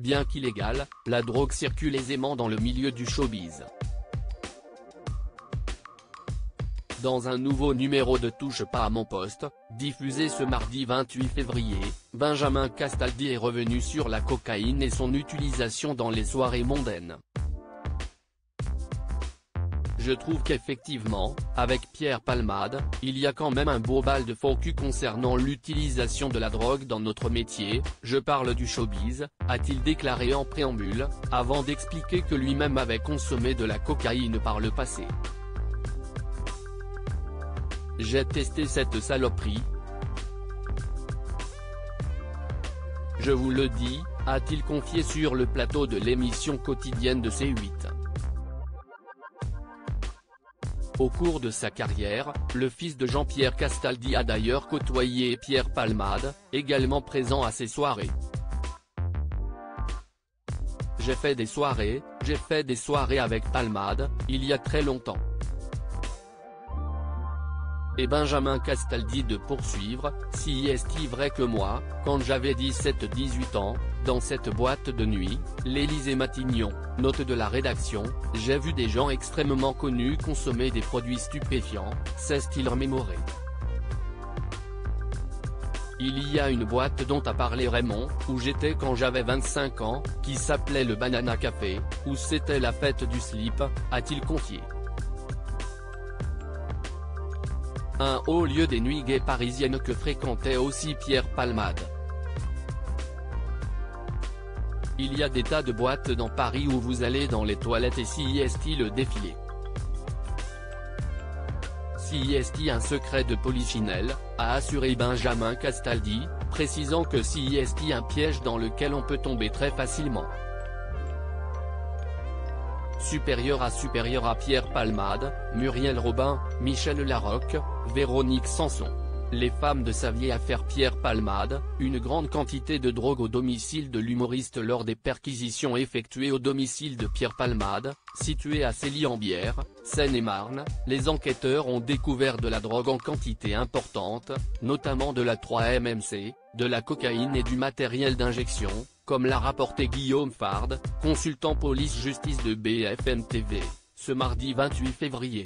bien qu'illégale, la drogue circule aisément dans le milieu du showbiz. Dans un nouveau numéro de Touche pas à mon poste, diffusé ce mardi 28 février, Benjamin Castaldi est revenu sur la cocaïne et son utilisation dans les soirées mondaines. Je trouve qu'effectivement, avec Pierre Palmade, il y a quand même un beau bal de faux cul concernant l'utilisation de la drogue dans notre métier, je parle du showbiz, a-t-il déclaré en préambule, avant d'expliquer que lui-même avait consommé de la cocaïne par le passé. J'ai testé cette saloperie. Je vous le dis, a-t-il confié sur le plateau de l'émission quotidienne de C8. Au cours de sa carrière, le fils de Jean-Pierre Castaldi a d'ailleurs côtoyé Pierre Palmade, également présent à ces soirées. J'ai fait des soirées avec Palmade, il y a très longtemps. Et Benjamin Castaldi de poursuivre, si est-il vrai que moi, quand j'avais 17-18 ans, dans cette boîte de nuit, l'Élysée-Matignon, note de la rédaction, j'ai vu des gens extrêmement connus consommer des produits stupéfiants, s'est-il remémoré. Il y a une boîte dont a parlé Raymond, où j'étais quand j'avais 25 ans, qui s'appelait le Banana Café, où c'était la fête du slip, a-t-il confié. Un haut lieu des nuits gays parisiennes que fréquentait aussi Pierre Palmade. Il y a des tas de boîtes dans Paris où vous allez dans les toilettes et si est-il le défilé. Si est-il un secret de Polichinelle, a assuré Benjamin Castaldi, précisant que si est-il un piège dans lequel on peut tomber très facilement. Supérieur à Pierre Palmade, Muriel Robin, Michel Larocque, Véronique Sanson. Les femmes de sa vieille affaire Pierre Palmade, une grande quantité de drogue au domicile de l'humoriste lors des perquisitions effectuées au domicile de Pierre Palmade, situé à Célie-en-Bière, Seine-et-Marne, les enquêteurs ont découvert de la drogue en quantité importante, notamment de la 3-MMC, de la cocaïne et du matériel d'injection, comme l'a rapporté Guillaume Fard, consultant police-justice de BFM TV, ce mardi 28 février.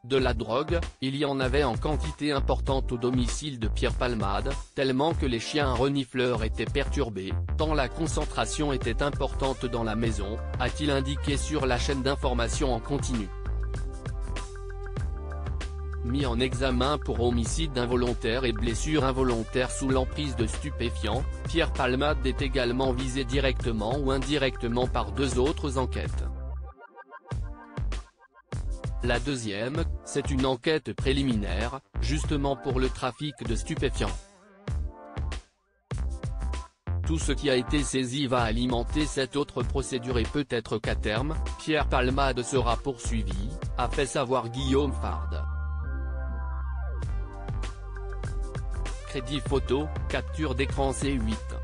De la drogue, il y en avait en quantité importante au domicile de Pierre Palmade, tellement que les chiens renifleurs étaient perturbés, tant la concentration était importante dans la maison, a-t-il indiqué sur la chaîne d'information en continu. Mis en examen pour homicide involontaire et blessure involontaire sous l'emprise de stupéfiants, Pierre Palmade est également visé directement ou indirectement par deux autres enquêtes. La deuxième, c'est une enquête préliminaire, justement pour le trafic de stupéfiants. Tout ce qui a été saisi va alimenter cette autre procédure et peut-être qu'à terme, Pierre Palmade sera poursuivi, a fait savoir Guillaume Fard. Crédit photo, capture d'écran C8.